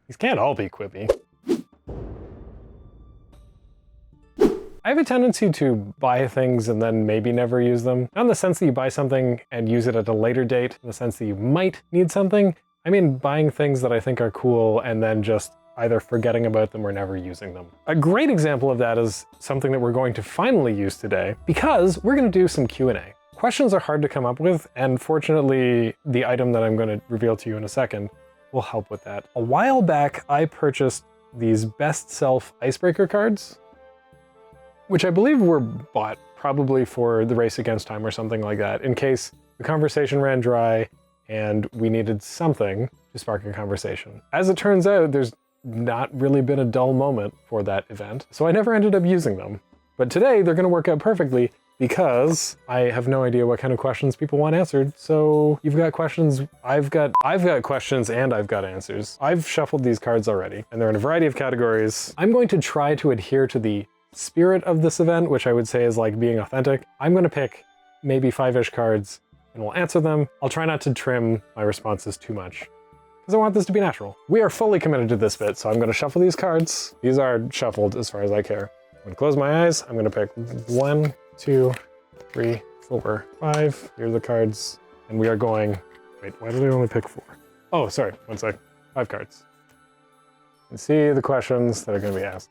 These can't all be quippy. I have a tendency to buy things and then maybe never use them. Not in the sense that you buy something and use it at a later date, in the sense that you might need something. I mean buying things that I think are cool and then just either forgetting about them or never using them. A great example of that is something that we're going to finally use today, because we're going to do some Q&A. Questions are hard to come up with, and fortunately, the item that I'm going to reveal to you in a second will help with that. A while back, I purchased these Best Self Icebreaker cards, which I believe were bought probably for the Race Against Time or something like that, in case the conversation ran dry and we needed something to spark a conversation. As it turns out, there's not really been a dull moment for that event, so I never ended up using them. But today, they're gonna work out perfectly because I have no idea what kind of questions people want answered. So you've got questions, I've got questions, and I've got answers. I've shuffled these cards already, and they're in a variety of categories. I'm going to try to adhere to the spirit of this event, which I would say is like being authentic. I'm gonna pick maybe 5-ish cards and we'll answer them. I'll try not to trim my responses too much because I want this to be natural. We are fully committed to this bit, so I'm gonna shuffle these cards. These are shuffled as far as I care. I'm gonna close my eyes. I'm gonna pick 1, 2, 3, 4, 5. Here are the cards. And we are going, wait, why did I only pick 4? Oh, sorry, 1 sec. 5 cards. And see the questions that are gonna be asked.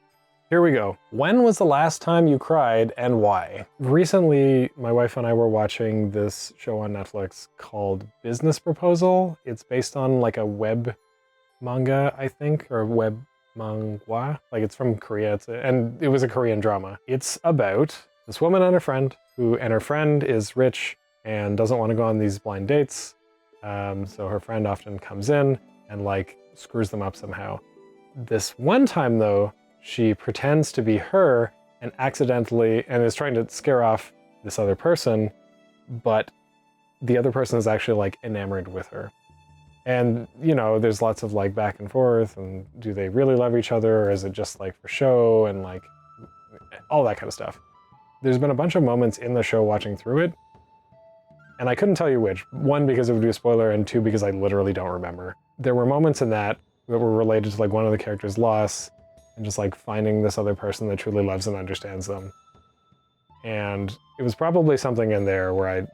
Here we go. When was the last time you cried and why? Recently, my wife and I were watching this show on Netflix called Business Proposal. It's based on like a web manga, I think, or web manhwa. Like it's from Korea, and it was a Korean drama. It's about this woman and her friend, her friend is rich and doesn't want to go on these blind dates. So her friend often comes in and like screws them up somehow. This one time though, she pretends to be her and accidentally, and is trying to scare off this other person, but the other person is actually like enamored with her. And you know, there's lots of like back and forth, and do they really love each other, or is it just like for show, and like all that kind of stuff. There's been a bunch of moments in the show watching through it, and I couldn't tell you which. 1, because it would be a spoiler, and 2, because I literally don't remember. There were moments in that were related to like one of the characters' loss, and just like finding this other person that truly loves and understands them. And it was probably something in there where I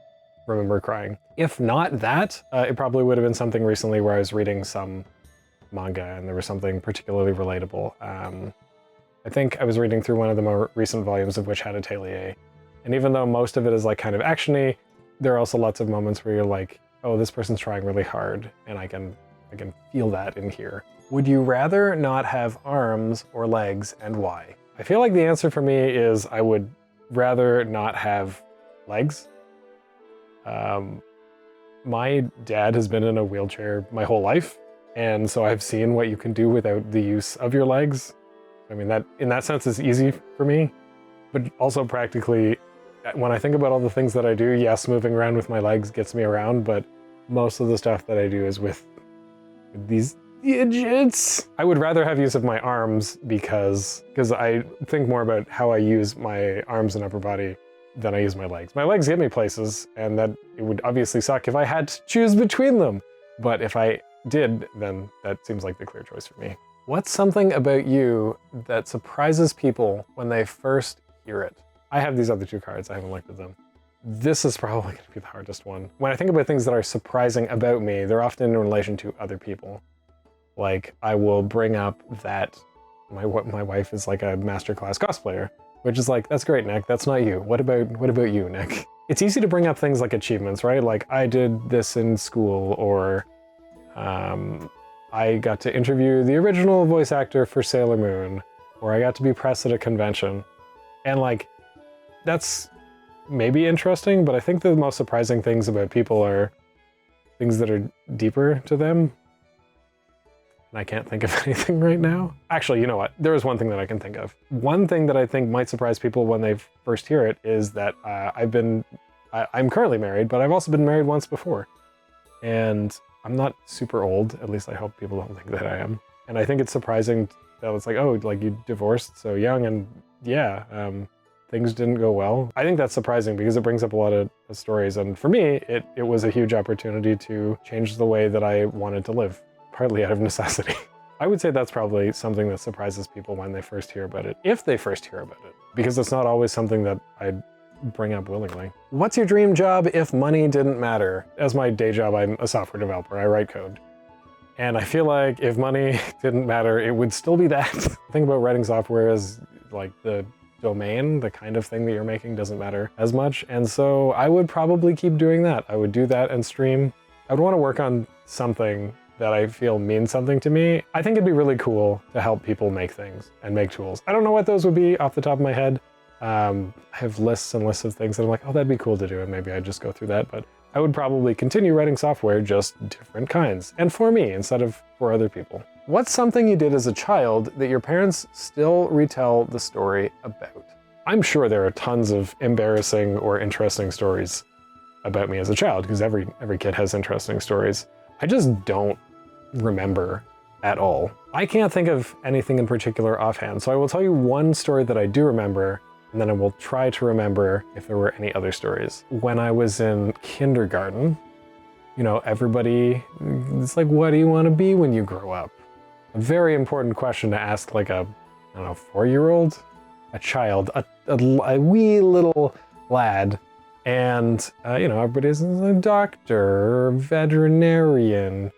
remember crying. If not that, it probably would have been something recently where I was reading some manga and there was something particularly relatable. I think I was reading through one of the more recent volumes of Witch Hat Atelier. And even though most of it is like kind of action-y, there are also lots of moments where you're like, oh, this person's trying really hard, and I can feel that in here. Would you rather not have arms or legs, and why? I feel like the answer for me is I would rather not have legs. My dad has been in a wheelchair my whole life, and so I've seen what you can do without the use of your legs. I mean, that in that sense is easy for me, but also practically, when I think about all the things that I do, yes, moving around with my legs gets me around, but most of the stuff that I do is with these idiots. I would rather have use of my arms because I think more about how I use my arms and upper body than I use my legs. My legs get me places, and that it would obviously suck if I had to choose between them. But if I did, then that seems like the clear choice for me. What's something about you that surprises people when they first hear it? I have these other 2 cards, I haven't looked at them. This is probably going to be the hardest one. When I think about things that are surprising about me, they're often in relation to other people. Like, I will bring up that my wife is like a masterclass cosplayer, which is like, that's great, Nick, that's not you. What about you, Nick? It's easy to bring up things like achievements, right? Like, I did this in school, or I got to interview the original voice actor for Sailor Moon, or I got to be press at a convention. And like, that's maybe interesting, but I think the most surprising things about people are things that are deeper to them. And I can't think of anything right now. Actually, you know what? There is one thing that I can think of. One thing that I think might surprise people when they first hear it is that I'm currently married, but I've also been married once before. And I'm not super old, at least I hope people don't think that I am. And I think it's surprising that it's like, oh, like you divorced so young, and yeah, things didn't go well. I think that's surprising because it brings up a lot of stories. And for me, it was a huge opportunity to change the way that I wanted to live, partly out of necessity. I would say that's probably something that surprises people when they first hear about it, if they first hear about it, because it's not always something that I'd bring up willingly. What's your dream job if money didn't matter? As my day job, I'm a software developer. I write code. And I feel like if money didn't matter, it would still be that. The thing about writing software is like the domain, the kind of thing that you're making doesn't matter as much. And so I would probably keep doing that. I would do that and stream. I would want to work on something that I feel means something to me. I think it'd be really cool to help people make things and make tools. I don't know what those would be off the top of my head. I have lists and lists of things that I'm like, oh, that'd be cool to do, and maybe I'd just go through that, but I would probably continue writing software, just different kinds, and for me instead of for other people. What's something you did as a child that your parents still retell the story about? I'm sure there are tons of embarrassing or interesting stories about me as a child, because every kid has interesting stories. I just don't remember at all. I can't think of anything in particular offhand, so I will tell you one story that I do remember, and then I will try to remember if there were any other stories. When I was in kindergarten, you know, everybody, it's like, what do you want to be when you grow up? A very important question to ask like a, I don't know, 4-year-old? A child, a wee little lad. And, you know, everybody's a doctor, or a veterinarian,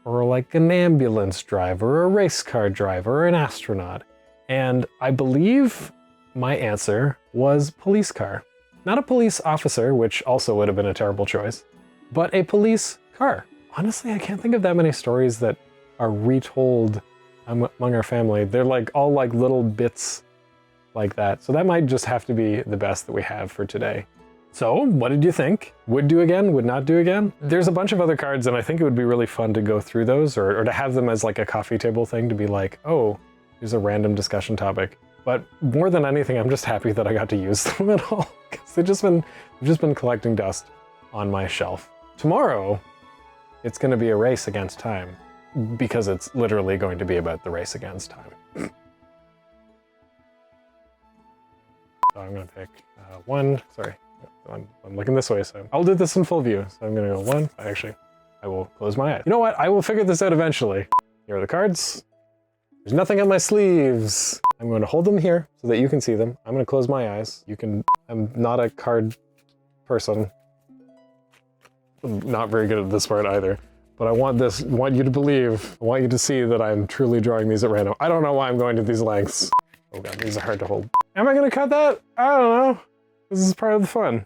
or like an ambulance driver, or a race car driver, or an astronaut. And I believe my answer was police car. Not a police officer, which also would have been a terrible choice, but a police car. Honestly, I can't think of that many stories that are retold among our family. They're like all like little bits like that. So that might just have to be the best that we have for today. So what did you think? Would do again? Would not do again? There's a bunch of other cards, and I think it would be really fun to go through those, or to have them as like a coffee table thing, to be like, oh, here's a random discussion topic. But more than anything, I'm just happy that I got to use them at all, because they've just been collecting dust on my shelf. Tomorrow, it's going to be a race against time, because it's literally going to be about the race against time. So I'm going to pick one. Sorry, I'm looking this way, so I'll do this in full view. So I'm going to go one. I will close my eyes. You know what? I will figure this out eventually. Here are the cards. There's nothing on my sleeves. I'm going to hold them here so that you can see them. I'm going to close my eyes. I'm not a card person. I'm not very good at this part either. But I want you to believe, I want you to see that I'm truly drawing these at random. I don't know why I'm going to these lengths. Oh god, these are hard to hold. Am I going to cut that? I don't know. This is part of the fun.